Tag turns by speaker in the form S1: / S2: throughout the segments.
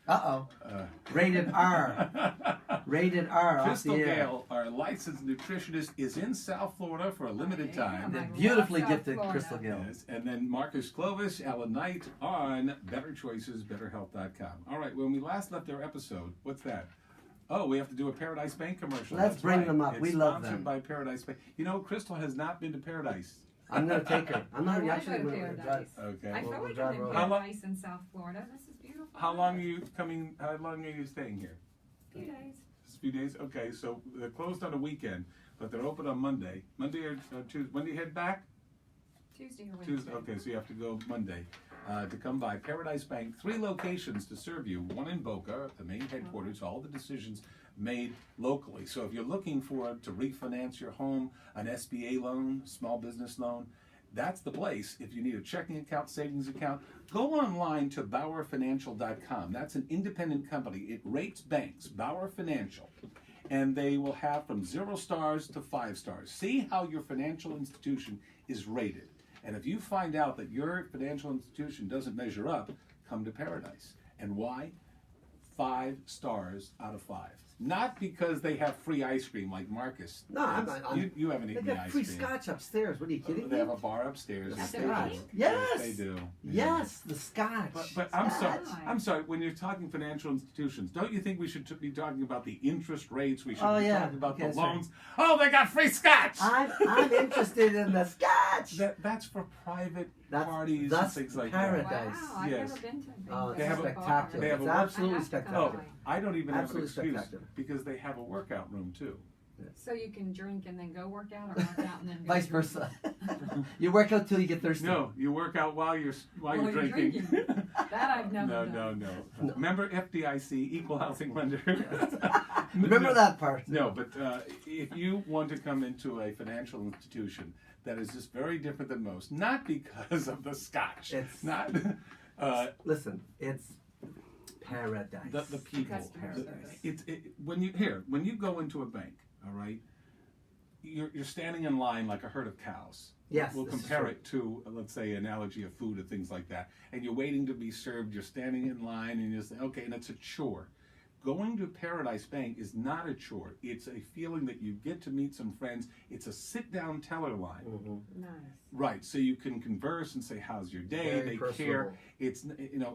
S1: Uh-oh. Rated R. Rated R off
S2: Crystal
S1: the air.
S2: Gale, our licensed nutritionist, is in South Florida for a limited time.
S1: The
S3: I
S1: beautifully
S3: love South
S1: gifted
S3: Florida.
S1: Crystal Gale.
S2: Yes, and then Marcus Clovis, Alan Knight on Better Choices, BetterHealth.com. All right, when we last left our episode, what's that? Oh, we have to do a Paradise Bank commercial.
S1: Let's
S2: That's
S1: bring
S2: right.
S1: them up.
S2: It's
S1: We love
S2: sponsored
S1: them.
S2: by Paradise Bank. You know, Crystal has not been to Paradise.
S1: I'm going to take her. I'm not
S3: I wanna
S1: actually
S3: go to
S1: going to
S3: Paradise.
S2: Okay.
S3: I
S1: We'll
S3: feel like
S1: drive
S3: I'm in
S1: over.
S2: How long-
S3: paradise in South Florida. This is beautiful.
S2: How long are you coming? How long are you staying here?
S3: A few days.
S2: Just a few days. Okay, so they're closed on a weekend, but they're open on Monday. Monday or Tuesday. When do you head back?
S3: Tuesday or Wednesday.
S2: Tuesday. Okay, so you have to go Monday to come by Paradise Bank. 3 locations to serve you. One in Boca, the main headquarters. All the decisions made locally. So if you're looking to refinance your home, an SBA loan, small business loan, that's the place. If you need a checking account, savings account, go online to BauerFinancial.com. That's an independent company. It rates banks, Bauer Financial, and they will have from 0 stars to 5 stars. See how your financial institution is rated. And if you find out that your financial institution doesn't measure up, come to Paradise. And why? 5 stars out of 5. Not because they have free ice cream like Marcus.
S1: No, I'm
S2: you haven't
S1: They
S2: eaten
S1: got
S2: the ice
S1: free
S2: cream.
S1: scotch upstairs. What are you kidding
S2: They
S1: me?
S2: have a bar upstairs.
S3: At the
S2: They do.
S3: bank?
S1: Yes.
S2: They do.
S1: Yes, the scotch.
S2: But I'm sorry.
S3: Scotch.
S2: I'm sorry. When you're talking financial institutions, don't you think we should be talking about the interest rates? We should
S1: Oh,
S2: be
S1: yeah.
S2: talking about
S1: Okay,
S2: the
S1: that's right.
S2: loans. Oh, they got free scotch.
S1: I'm interested in the scotch.
S2: That's for private
S1: That's
S2: parties
S1: that's
S2: and things like
S1: paradise.
S2: that.
S3: Wow, I've
S2: Yes.
S3: never been to a bank.
S1: Oh,
S2: They have a-
S1: spectacular.
S2: they have
S1: It's
S2: a-
S1: absolutely
S3: I have to come
S1: spectacular.
S2: Oh,
S3: by.
S2: I don't even
S1: Absolutely
S2: have an excuse
S1: spectacular.
S2: because they have a workout room too.
S3: So you can drink and then go work out, or work out and then go
S1: Vice
S3: drink?
S1: versa. You work out till you get thirsty.
S2: No, you work out while you're
S3: While you're
S2: drinking.
S3: That I've never
S2: No,
S3: done.
S2: no. Remember FDIC, equal housing lender.
S1: Remember that part.
S2: No, but if you want to come into a financial institution that is just very different than most, not because of the scotch,
S1: It's-
S2: not
S1: Listen, it's paradise.
S2: the people.
S3: That's paradise.
S2: When you go into a bank, all right, you're standing in line like a herd of cows.
S1: Yes,
S2: We'll
S1: this is
S2: compare
S1: true.
S2: it to, let's say, analogy of food or things like that. And you're waiting to be served. You're standing in line, and you say, okay, and it's a chore. Going to Paradise Bank is not a chore. It's a feeling that you get to meet some friends. It's a sit-down teller line.
S3: Nice.
S2: Right, so you can converse and say, how's your day?
S1: Very
S2: They
S1: personable.
S2: care. It's,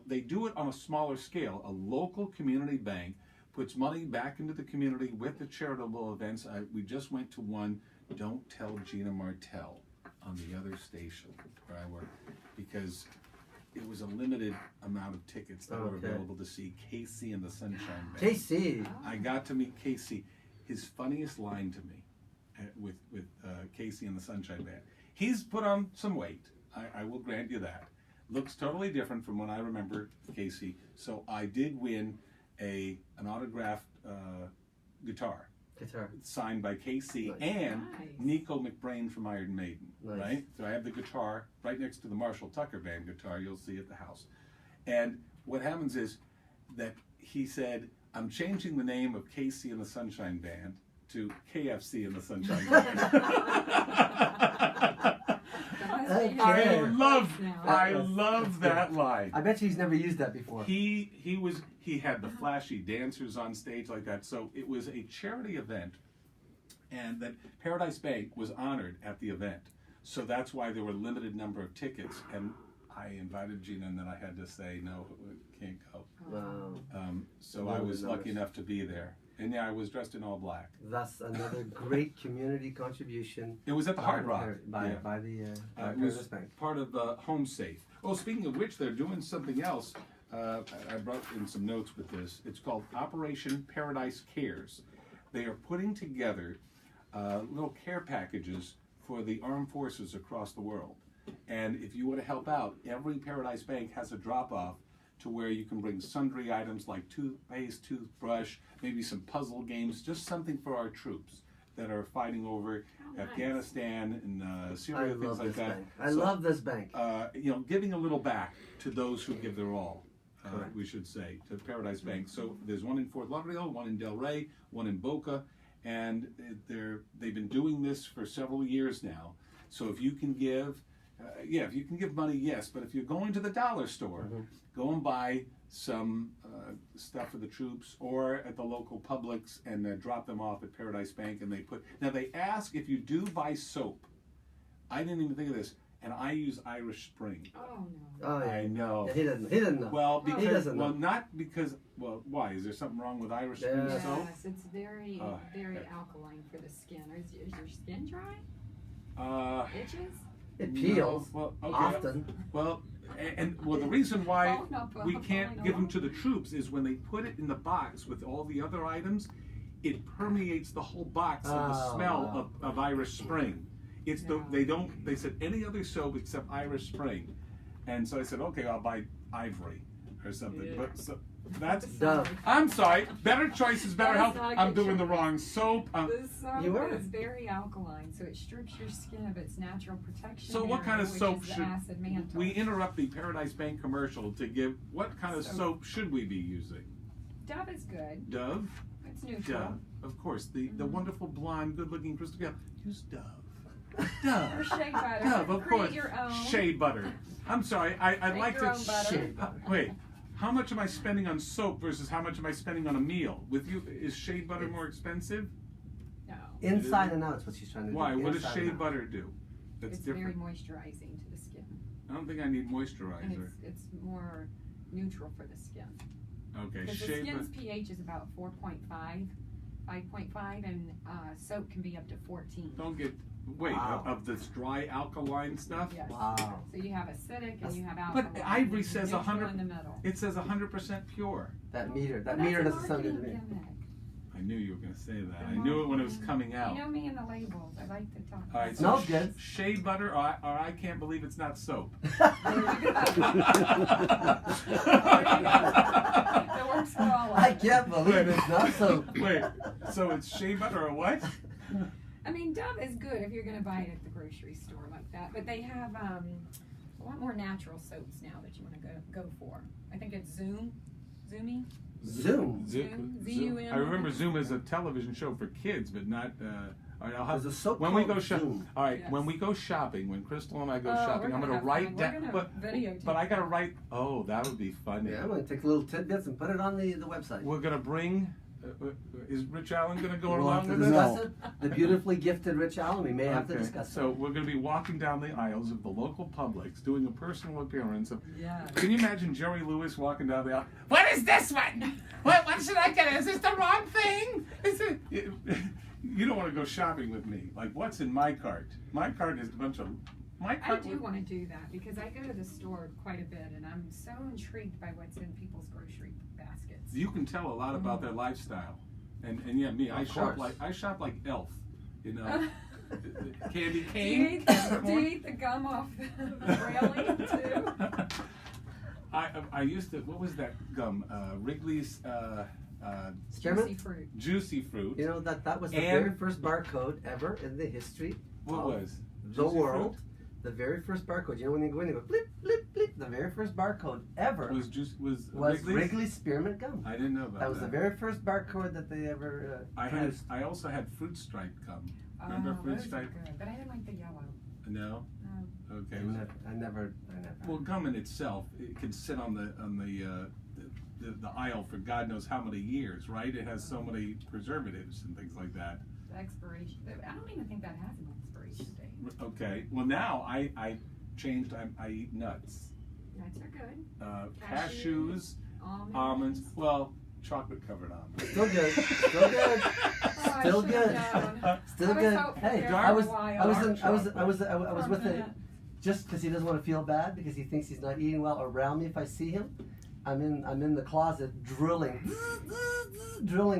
S2: they do it on a smaller scale. A local community bank puts money back into the community with the charitable events. We just went to one, Don't Tell Gina Martell, on the other station where I work, because it was a limited amount of tickets that were
S1: Okay.
S2: available to see Casey and the Sunshine Band.
S1: JC.
S2: I got to meet Casey. His funniest line to me with Casey and the Sunshine Band. He's put on some weight. I will grant you that. Looks totally different from when I remember Casey. So I did win an autographed guitar
S1: Guitar.
S2: signed by Casey
S1: Nice.
S2: and
S3: Nice.
S2: Nico McBrain from Iron Maiden.
S1: Nice.
S2: Right? So I have the guitar right next to the Marshall Tucker Band guitar you'll see at the house. And what happens is that he said, I'm changing the name of Casey and the Sunshine Band to KFC and the Sunshine Band.
S1: Okay.
S2: I love that line.
S1: I bet you he's never used that before.
S2: He had the flashy dancers on stage like that. So it was a charity event, and that Paradise Bank was honored at the event. So that's why there were a limited number of tickets, and I invited Gina, and then I had to say no, can't go.
S1: Wow.
S2: So I was
S1: Limited
S2: lucky
S1: numbers.
S2: enough to be there, and yeah, I was dressed in all black.
S1: That's another great community contribution.
S2: It was at the Hard Rock.
S1: By
S2: Yeah.
S1: the by
S2: It
S1: Paradise
S2: was
S1: Bank.
S2: part of Home Safe. Oh, speaking of which, they're doing something else. I brought in some notes with this. It's called Operation Paradise Cares. They are putting together little care packages for the armed forces across the world. And if you want to help out, every Paradise Bank has a drop-off to where you can bring sundry items like toothpaste, toothbrush, maybe some puzzle games, just something for our troops that are fighting over
S3: nice.
S2: Afghanistan and
S1: I
S2: Syria, things
S1: love
S2: like
S1: this
S2: that.
S1: bank. I
S2: So,
S1: love this bank.
S2: giving a little back to those who give their all,
S1: Correct.
S2: we should say, to Paradise Bank. So there's one in Fort Lauderdale, one in Delray, one in Boca, and they've been doing this for several years now. So if you can give, if you can give money, yes, but if you're going to the dollar store, go and buy some stuff for the troops, or at the local Publix, and drop them off at Paradise Bank. And they ask if you do buy soap. I didn't even think of this, and I use Irish Spring.
S3: Oh, no.
S4: Oh, yeah.
S2: I know.
S4: Yeah, he doesn't know.
S2: Well,
S3: He
S2: because
S4: doesn't know.
S2: not because. Well, why? Is there something wrong with Irish Spring
S4: Yeah.
S2: soap?
S3: Yes, it's very,
S2: Oh,
S3: very
S2: heck.
S3: alkaline for the skin. Is your skin dry? Itches?
S4: It peels
S2: No, well, okay.
S4: often.
S2: Well, the reason why
S3: Oh, not
S2: we
S3: falling
S2: can't give them
S3: off.
S2: to the troops is when they put it in the box with all the other items, it permeates the whole box of the
S4: Oh,
S2: smell
S4: wow.
S2: of Irish Spring. It's
S3: Yeah.
S2: they said any other soap except Irish Spring, and so I said okay, I'll buy Ivory or something.
S3: Yeah.
S2: But so that's.
S4: Dove.
S2: I'm sorry. Better choice is better
S3: That
S2: health.
S3: is not a
S2: I'm
S3: good
S2: doing the
S3: choice.
S2: wrong soap.
S3: This soap
S4: You are.
S3: is very alkaline, so it strips your skin of its natural protection.
S2: So what kind of
S3: barrier, which
S2: soap
S3: is the
S2: should
S3: acid mantle.
S2: we interrupt the Paradise Bank commercial to give? What kind of soap should we be using?
S3: Dove is good.
S2: Dove.
S3: It's neutral.
S2: Dove, of course. The wonderful blonde, good-looking Crystal Gale. Use Dove.
S3: Or
S2: Dove.
S3: shea butter.
S2: Dove, of
S3: Create
S2: course.
S3: your own.
S2: Shea butter. I'm sorry. I'd
S3: Make
S2: like
S3: your
S2: to.
S3: own butter.
S4: Shea butter.
S2: Wait. How much am I spending on soap versus how much am I spending on a meal? With you, is shea butter more expensive?
S3: No.
S4: Inside and out is what she's trying to
S2: Why?
S4: do.
S2: What does
S4: Inside
S2: shea
S4: and out.
S2: butter do? That's
S3: It's
S2: different.
S3: very moisturizing to the skin.
S2: I don't think I need
S3: And
S2: moisturizer.
S3: it's more neutral for the skin.
S2: Okay,
S3: Because the
S2: shea
S3: skin's
S2: butter.
S3: pH is about 4.5, 5.5, and soap can be up to 14.
S2: Don't get. Wait,
S4: Wow.
S2: of this dry alkaline stuff?
S3: Yes.
S4: Wow.
S3: So you have acidic and you have
S2: But
S3: alkaline.
S2: Ivory
S3: and
S2: says
S3: neutral
S2: 100
S3: in the middle.
S2: It says 100% pure.
S4: That meter. That
S3: Well,
S4: meter
S3: that's a
S4: doesn't sound good to me.
S3: marketing gimmick.
S2: I knew you were going to say that.
S3: The
S2: I knew it when it was
S3: marketing-
S2: coming out.
S3: You know me and the labels. I like to talk.
S2: All right, so
S4: Smells good.
S2: shea butter, or I can't believe it's not soap.
S3: There you It works for all of
S4: I
S3: us.
S4: can't believe it's not so.
S2: Wait, so it's shea butter or what?
S3: I mean, Dove is good if you're going to buy it at the grocery store like that. But they have a lot more natural soaps now that you want to go for. I think it's Zoomy.
S4: Zoom.
S3: Zoom. Z-U-M.
S2: I remember Zoom as a television show for kids, but not. All right, I'll have
S4: There's a soap
S2: when we
S4: called
S2: go shopping.
S4: Zoom.
S2: All right,
S3: Yes.
S2: when we go shopping, when Crystal and I go
S3: Oh,
S2: shopping,
S3: we're
S2: I'm
S3: gonna
S2: gonna
S3: have
S2: write
S3: fun. We're
S2: down.
S3: gonna videotape
S2: But I gotta
S3: that.
S2: write. Oh, that would be funny.
S4: Yeah, I'm gonna take little tidbits and put it on the website.
S2: We're gonna bring. Is Rich Allen gonna go
S4: We'll
S2: along
S4: have to
S2: with us?
S4: discuss it. The beautifully gifted Rich Allen. We may have to
S2: Okay,
S4: discuss it.
S2: so we're going to be walking down the aisles of the local Publix, doing a personal appearance of.
S3: Yeah.
S2: Can you imagine Jerry Lewis walking down the aisle? What is this one? What should I get? Is this the wrong thing? Is it? You don't want to go shopping with me. Like, what's in my cart? My cart is a bunch of. My
S3: I
S2: cart.
S3: do want to do that because I go to the store quite a bit and I'm so intrigued by what's in people's grocery baskets.
S2: You can tell a lot about their lifestyle, and yeah, me. I
S4: Of
S2: shop
S4: course.
S2: like Elf. You know, candy
S3: Do you,
S2: cane.
S3: do you eat the gum off the railing too?
S2: I used to. What was that gum? Wrigley's
S4: Spearmint?
S3: Juicy fruit.
S2: Juicy Fruit.
S4: You know that was the
S2: And-
S4: very first barcode ever in the history
S2: What
S4: of
S2: was?
S4: the
S2: Juicy
S4: world. The very first barcode. You know when you go in, you go blip blip blip. The very first barcode ever
S2: Was
S4: was
S2: Wrigley's?
S4: Wrigley's Spearmint gum.
S2: I didn't know about that.
S4: That was the very first barcode that they ever produced.
S2: I also had Fruit Stripe gum. Remember
S3: Oh,
S2: Fruit
S3: those are
S2: Stripe?
S3: good, but I didn't like the yellow.
S2: No.
S3: No.
S2: Okay.
S4: I never.
S2: Well, gum in itself, it can sit on the aisle for God knows how many years, right? It has so many preservatives and things like that.
S3: The expiration. I don't even think that has an expiration date.
S2: Okay. Well, now I changed. I eat nuts,
S3: Nuts are good.
S2: cashews,
S3: Almonds.
S2: almonds. Well, chocolate covered almonds.
S4: Still good. Still good.
S3: Oh, I
S4: Still
S3: should've
S4: good.
S3: known.
S4: Still
S3: I was
S4: good.
S3: hopeful
S4: Hey,
S3: there
S4: I
S3: for
S4: was
S3: a while.
S4: I was with it just because he doesn't want to feel bad because he thinks he's not eating well around me if I see him. I'm in the closet drilling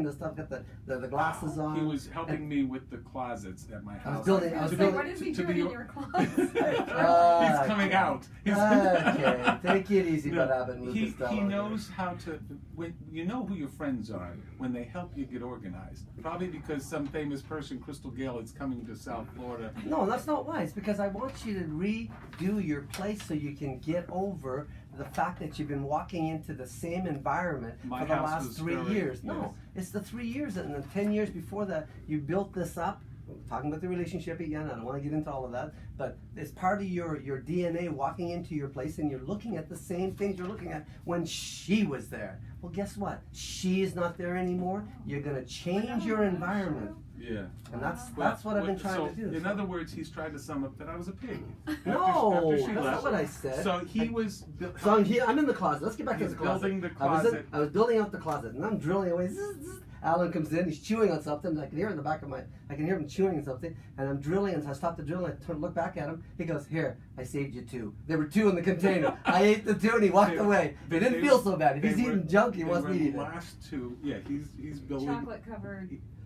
S4: the stuff. Got the glasses on.
S2: He was helping me with the closets at my house.
S4: building- I was building-
S3: What is he
S2: to
S3: doing
S2: be-
S3: in your closet?
S2: He's coming out. He's
S4: Okay, take it easy,
S2: No,
S4: what happened with
S2: he
S4: Costello.
S2: knows how to. When you know who your friends are when they help you get organized. Probably because some famous person, Crystal Gale, is coming to South Florida.
S4: No, that's not why. It's because I want you to redo your place so you can get over the fact that you've been walking into the same environment
S2: My
S4: for the
S2: house
S4: last
S2: was
S4: 3
S2: very-
S4: years. No,
S2: yes.
S4: it's the 3 years and the 10 years before that you built this up talking about the relationship again. I don't want to get into all of that, but it's part of your DNA walking into your place, and you're looking at the same things you're looking at when she was there. Well, guess what? She is not there anymore. You're gonna change your environment,
S2: Yeah.
S4: and that's
S2: Well,
S4: what I've been trying to do.
S2: In other words, he's trying to sum up that I was a pig.
S4: No,
S2: after she
S4: that's
S2: left.
S4: not what I said.
S2: So he was.
S4: So I'm here. I'm in the closet. Let's get back to
S2: He's
S4: the closet.
S2: building the
S4: I was
S2: closet.
S4: I was building out the closet, and I'm drilling away. Zzz, zzz. Alan comes in. He's chewing on something. I can hear it in the back of my. I can hear him chewing on something, and I'm drilling. And so I stop the drill. And I look back at him. He goes, "Here, I saved you 2. There were 2 in the container. I ate the 2, and he walked away. It didn't feel so bad. If he's eating junk, he wasn't eating
S2: the
S4: it.
S2: last 2. Yeah, he's building
S3: Chocolate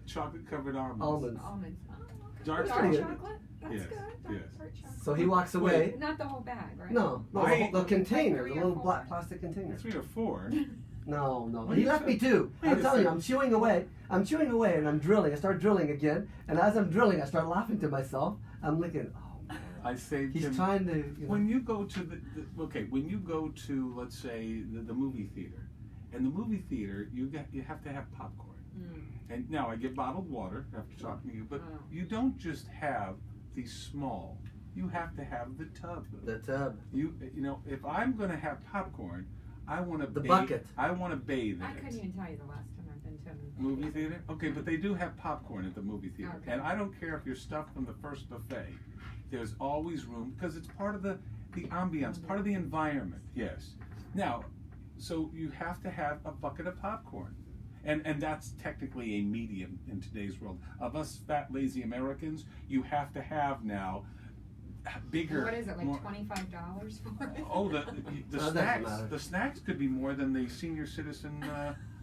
S2: chocolate-covered
S3: covered
S2: almonds.
S3: almonds. Oh, okay.
S2: Dark
S3: Dark
S4: chocolate.
S3: chocolate? That's
S2: Yes,
S3: good.
S2: yes.
S3: Dark chocolate.
S4: So he walks away.
S3: Not the whole bag, right?
S4: No, the,
S2: I-
S4: the container,
S3: Like
S4: the
S3: 3 or
S4: little
S3: 4.
S4: black plastic container.
S2: 3 or 4.
S4: No.
S2: What
S4: He
S2: are you
S4: left me
S2: saying?
S4: 2.
S2: Wait
S4: I'm
S2: a
S4: telling you,
S2: second.
S4: I'm chewing away. I'm chewing away, and I'm drilling. I start drilling again, and as I'm drilling, I start laughing to myself. I'm looking. Oh man.
S2: I saved
S4: He's
S2: him.
S4: trying to. You know,
S2: When you go to when you go to, let's say, the movie theater, in the movie theater you have to have popcorn. And now I get bottled water after talking to you, but
S3: Oh.
S2: you don't just have the small. You have to have the tub.
S4: the tub.
S2: You know, if I'm going to have popcorn, I want to
S4: The bucket.
S2: I want to bathe in
S3: I
S2: it.
S3: couldn't even tell you the last time I've been to a
S2: Movie theater? Okay, but they do have popcorn at the movie theater.
S3: Okay.
S2: And I don't care if you're stuffed from the first buffet. There's always room because it's part of the ambiance, part of the environment. Yes. Now, so you have to have a bucket of popcorn. And that's technically a medium in today's world. Of us fat, lazy Americans, you have to have now bigger.
S3: What is it, like
S2: more-
S3: $25 for it?
S2: Oh, the
S4: That doesn't
S2: snacks.
S4: matter.
S2: The snacks could be more than the senior citizen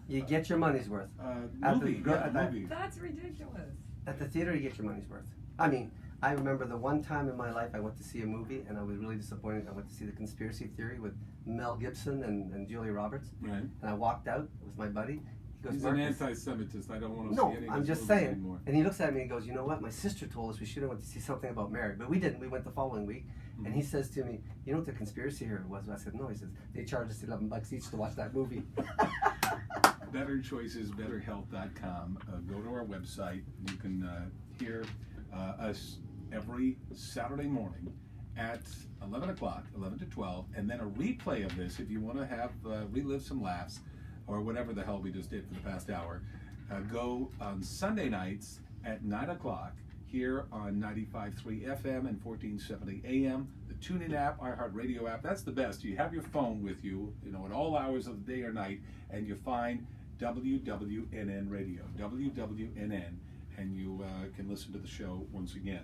S4: You get your money's worth. At the
S2: movie.
S4: gr-
S2: Yeah,
S4: at the-
S2: movie.
S3: That's ridiculous.
S4: At the theater, you get your money's worth. I mean, I remember the one time in my life I went to see a movie, and I was really disappointed. I went to see The Conspiracy Theory with Mel Gibson and Julia Roberts,
S2: Right.
S4: and I walked out with my buddy. He goes,
S2: He's an
S4: "Marcus."
S2: anti-Semitist. I don't want to
S4: No,
S2: see any of
S4: I'm
S2: his
S4: just
S2: movies
S4: saying.
S2: anymore.
S4: And he looks at me and he goes, "You know what? My sister told us we should have went to see something about Mary, but we didn't. We went the following week." And he says to me, "You know what the conspiracy here was?" I said, "No." He says, "They charged us $11 each to watch that movie."
S2: Better Choices, BetterHealth.com. Go to our website. You can hear us every Saturday morning at 11 o'clock, 11 to 12, and then a replay of this if you want to have relive some laughs or whatever the hell we just did for the past hour. Go on Sunday nights at 9 o'clock here on 95.3 FM and 1470 AM. The TuneIn app, iHeartRadio app, that's the best. You have your phone with you, you know, at all hours of the day or night, and you find WWNN Radio, WWNN, and you can listen to the show once again.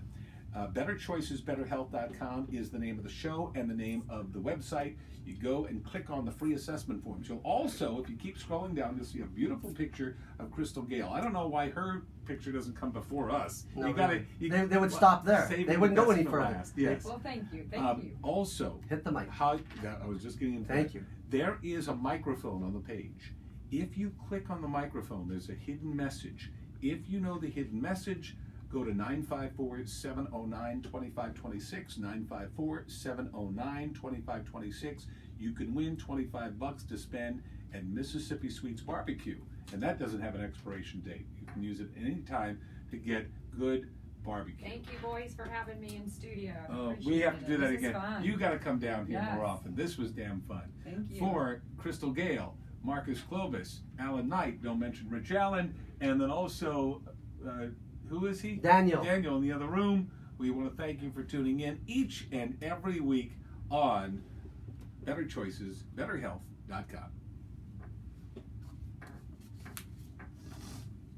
S2: Better Choices, BetterHealth.com is the name of the show and the name of the website. You go and click on the free assessment forms. You'll also, if you keep scrolling down, you'll see a beautiful picture of Crystal Gale. I don't know why her picture doesn't come before us.
S4: No,
S2: you gotta,
S4: really. They would stop there.
S2: save
S4: They
S2: the
S4: wouldn't go
S2: best
S4: any
S2: for
S4: further.
S2: last. Yes.
S3: Well, thank you. Thank you.
S2: Also,
S4: Hit the mic.
S2: I was just getting into
S4: Thank
S2: that.
S4: you.
S2: There is a microphone on the page. If you click on the microphone, there's a hidden message. If you know the hidden message, go to 954-709-2526, 954-709-2526. You can win $25 to spend at Mississippi Sweets Barbecue. And that doesn't have an expiration date. You can use it any time to get good barbecue.
S3: Thank you, boys, for having me in studio. I
S2: We
S3: appreciate
S2: have to
S3: it.
S2: do that
S3: This is
S2: again.
S3: fun.
S2: You got to come down here more
S3: Yes.
S2: often. This was damn fun.
S3: Thank you.
S2: For Crystal Gale, Marcus Clovis, Alan Knight, don't mention Rich Allen, and then also, who is he?
S4: Daniel.
S2: Daniel in the other room. We want to thank you for tuning in each and every week on Better Choices, BetterHealth.com.